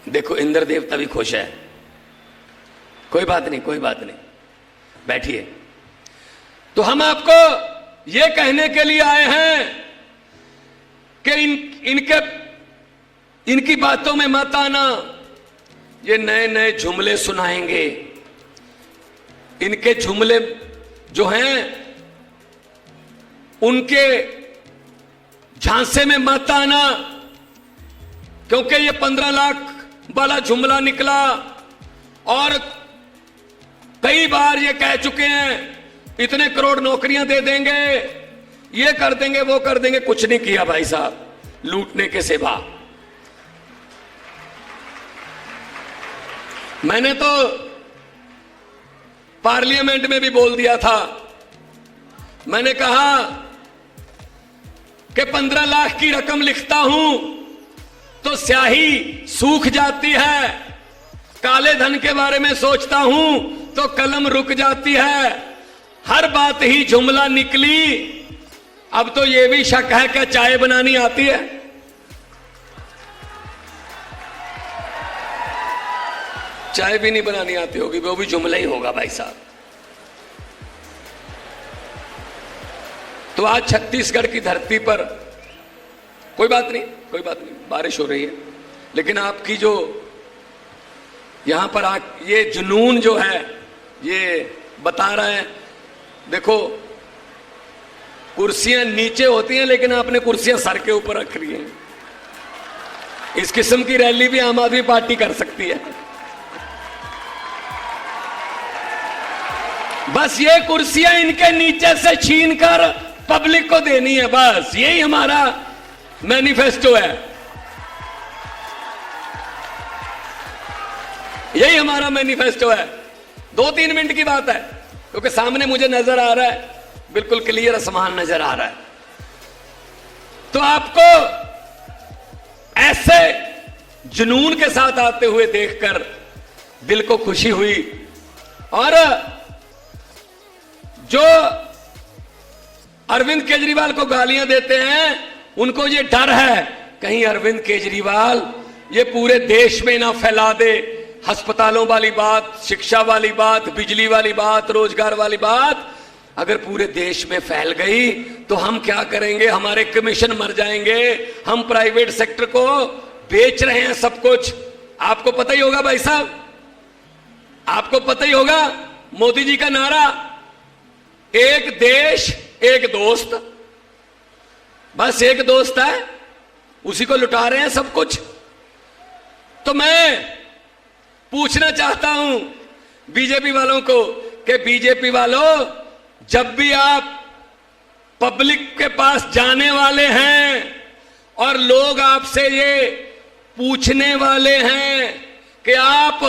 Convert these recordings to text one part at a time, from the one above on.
देखो इंद्र देवता भी खुश है। कोई बात नहीं, कोई बात नहीं, बैठिए। तो हम आपको ये कहने के लिए आए हैं कि इनकी बातों में मत आना। ये नए नए जुमले सुनाएंगे। इनके जुमले जो हैं उनके झांसे में मत आना, क्योंकि ये 15 लाख वाला जुमला निकला और कई बार ये कह चुके हैं इतने करोड़ नौकरियां दे देंगे, ये कर देंगे, वो कर देंगे। कुछ नहीं किया भाई साहब, लूटने के सिवा। मैंने तो पार्लियामेंट में भी बोल दिया था। मैंने कहा कि 15 लाख की रकम लिखता हूं तो स्याही सूख जाती है, काले धन के बारे में सोचता हूं तो कलम रुक जाती है। हर बात ही जुमला निकली। अब तो यह भी शक है कि चाय बनानी आती है। चाय भी नहीं बनानी आती होगी, वो भी जुमला ही होगा भाई साहब। तो आज छत्तीसगढ़ की धरती पर कोई बात नहीं, कोई बात नहीं, बारिश हो रही है, लेकिन आपकी जो यहां पर ये जुनून जो है ये बता रहा है। देखो कुर्सियां नीचे होती हैं, लेकिन आपने कुर्सियां सर के ऊपर रख ली हैं। इस किस्म की रैली भी आम आदमी पार्टी कर सकती है। बस ये कुर्सियां इनके नीचे से छीनकर पब्लिक को देनी है, बस यही हमारा मैनिफेस्टो है, यही हमारा मैनिफेस्टो है। 2-3 मिनट की बात है, क्योंकि सामने मुझे नजर आ रहा है, बिल्कुल क्लियर आसमान नजर आ रहा है। तो आपको ऐसे जुनून के साथ आते हुए देखकर दिल को खुशी हुई। और जो अरविंद केजरीवाल को गालियां देते हैं, उनको ये डर है कहीं अरविंद केजरीवाल ये पूरे देश में ना फैला दे। अस्पतालों वाली बात, शिक्षा वाली बात, बिजली वाली बात, रोजगार वाली बात अगर पूरे देश में फैल गई तो हम क्या करेंगे? हमारे कमीशन मर जाएंगे। हम प्राइवेट सेक्टर को बेच रहे हैं सब कुछ। आपको पता ही होगा भाई साहब, आपको पता ही होगा मोदी जी का नारा, एक देश एक दोस्त। बस एक दोस्त है, उसी को लुटा रहे हैं सब कुछ। तो मैं पूछना चाहता हूं बीजेपी वालों को कि बीजेपी वालों, जब भी आप पब्लिक के पास जाने वाले हैं और लोग आपसे ये पूछने वाले हैं कि आप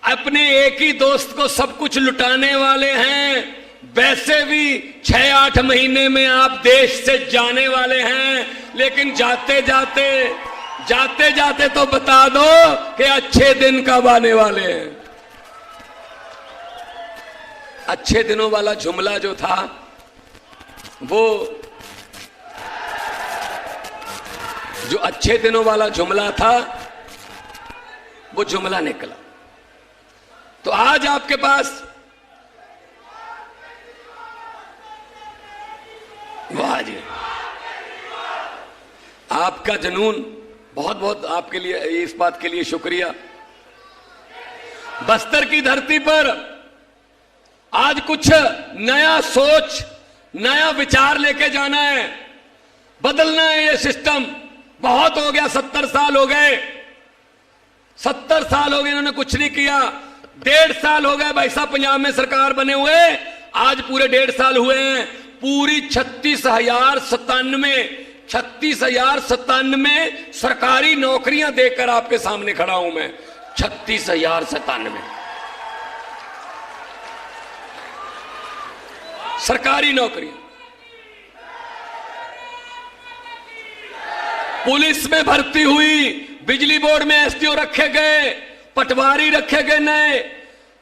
अपने एक ही दोस्त को सब कुछ लुटाने वाले हैं, वैसे भी 6-8 महीने में आप देश से जाने वाले हैं, लेकिन जाते जाते तो बता दो कि अच्छे दिन कब आने वाले हैं। अच्छे दिनों वाला जुमला जो था वो जो अच्छे दिनों वाला जुमला था वो जुमला निकला। तो आज आपके पास वाह जी, आपका जुनून, बहुत बहुत आपके लिए इस बात के लिए शुक्रिया। बस्तर की धरती पर आज कुछ नया सोच, नया विचार लेके जाना है, बदलना है ये सिस्टम। बहुत हो गया, 70 साल हो गए, 70 साल हो गए इन्होंने कुछ नहीं किया। 1.5 साल हो गए भाई साहब पंजाब में सरकार बने हुए, आज पूरे 1.5 साल हुए हैं। पूरी 36,097 सरकारी नौकरियां देकर आपके सामने खड़ा हूं मैं। 36,097 सरकारी नौकरियां। पुलिस में भर्ती हुई, बिजली बोर्ड में एसडीओ रखे गए, पटवारी रखे गए,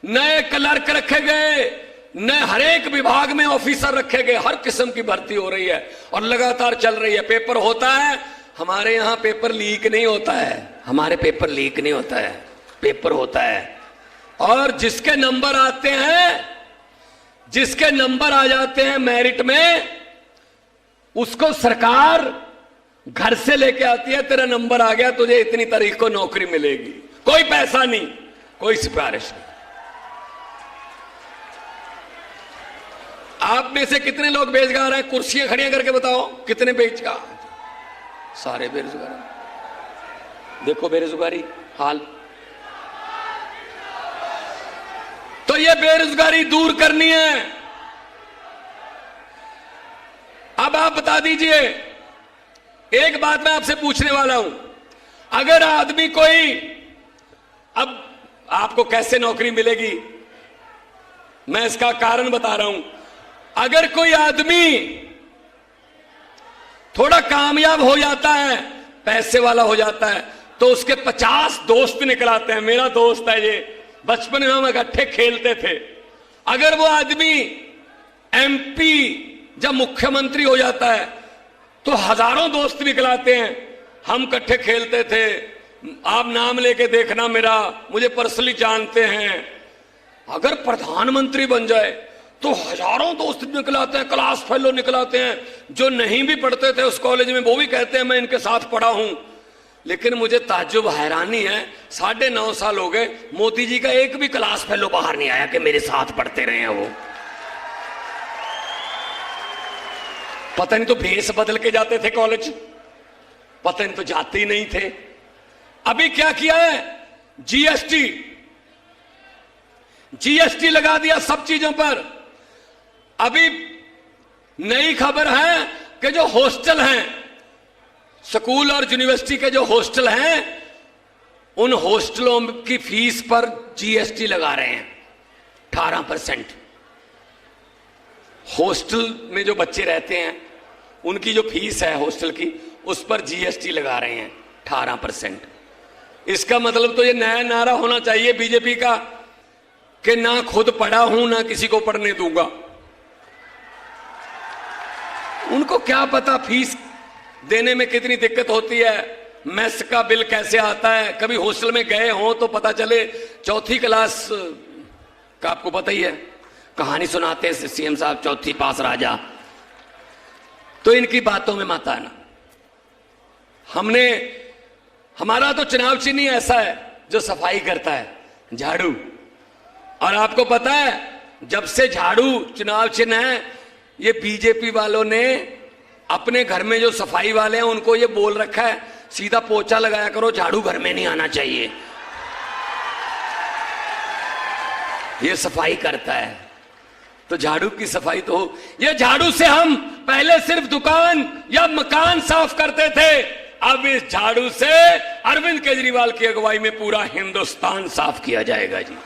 नए क्लर्क रखे गए, नए हर एक विभाग में ऑफिसर रखे गए। हर किस्म की भर्ती हो रही है और लगातार चल रही है। पेपर होता है, हमारे यहां पेपर लीक नहीं होता है, हमारे पेपर लीक नहीं होता है, पेपर होता है। और जिसके नंबर आते हैं, जिसके नंबर आ जाते हैं मेरिट में, उसको सरकार घर से लेके आती है, तेरा नंबर आ गया, तुझे इतनी तारीख को नौकरी मिलेगी। कोई पैसा नहीं, कोई सिफारिश नहीं। आप में से कितने लोग बेरोजगार हैं? कुर्सियां खड़ियां करके बताओ कितने बेरोजगार? सारे बेरोजगार। देखो बेरोजगारी हाल। तो ये बेरोजगारी दूर करनी है। अब आप बता दीजिए, एक बात मैं आपसे पूछने वाला हूं, अगर आदमी कोई, अब आपको कैसे नौकरी मिलेगी मैं इसका कारण बता रहा हूं। अगर कोई आदमी थोड़ा कामयाब हो जाता है, पैसे वाला हो जाता है, तो उसके 50 दोस्त निकल आते हैं। मेरा दोस्त है ये, बचपन में हम इकट्ठे खेलते थे। अगर वो आदमी एमपी जब मुख्यमंत्री हो जाता है तो हजारों दोस्त निकल आते हैं। हम इकट्ठे खेलते थे, आप नाम लेके देखना मेरा, मुझे पर्सनली जानते हैं। अगर प्रधानमंत्री बन जाए तो हजारों दोस्त निकल आते हैं, क्लास फेलो निकल आते हैं। जो नहीं भी पढ़ते थे उस कॉलेज में वो भी कहते हैं मैं इनके साथ पढ़ा हूं। लेकिन मुझे ताज्जुब, हैरानी है, 9.5 साल हो गए, मोदी जी का एक भी क्लास फेलो बाहर नहीं आया कि मेरे साथ पढ़ते रहे हैं वो। पता नहीं तो भेष बदल के जाते थे कॉलेज, पता नहीं तो जाते ही नहीं थे। अभी क्या किया है? जीएसटी लगा दिया सब चीजों पर। अभी नई खबर है कि जो हॉस्टल हैं, स्कूल और यूनिवर्सिटी के जो हॉस्टल हैं, उन हॉस्टलों की फीस पर जीएसटी लगा रहे हैं 18%। हॉस्टल में जो बच्चे रहते हैं उनकी जो फीस है हॉस्टल की, उस पर जीएसटी लगा रहे हैं 18%। इसका मतलब तो ये नया नारा होना चाहिए बीजेपी का कि ना खुद पढ़ा हूं ना किसी को पढ़ने दूंगा। उनको क्या पता फीस देने में कितनी दिक्कत होती है, मेस का बिल कैसे आता है। कभी हॉस्टल में गए हो तो पता चले। 4th क्लास का आपको पता ही है, कहानी सुनाते हैं सीएम साहब, 4th पास राजा। तो इनकी बातों में मत आना। हमारा तो चुनाव चिन्ह ऐसा है जो सफाई करता है, झाड़ू। और आपको पता है, जब से झाड़ू चुनाव चिन्ह है, ये बीजेपी वालों ने अपने घर में जो सफाई वाले हैं उनको ये बोल रखा है सीधा पोछा लगाया करो, झाड़ू घर में नहीं आना चाहिए। ये सफाई करता है तो झाड़ू की सफाई तो हो। ये झाड़ू से हम पहले सिर्फ दुकान या मकान साफ करते थे, अब इस झाड़ू से अरविंद केजरीवाल की अगुवाई में पूरा हिंदुस्तान साफ किया जाएगा जी।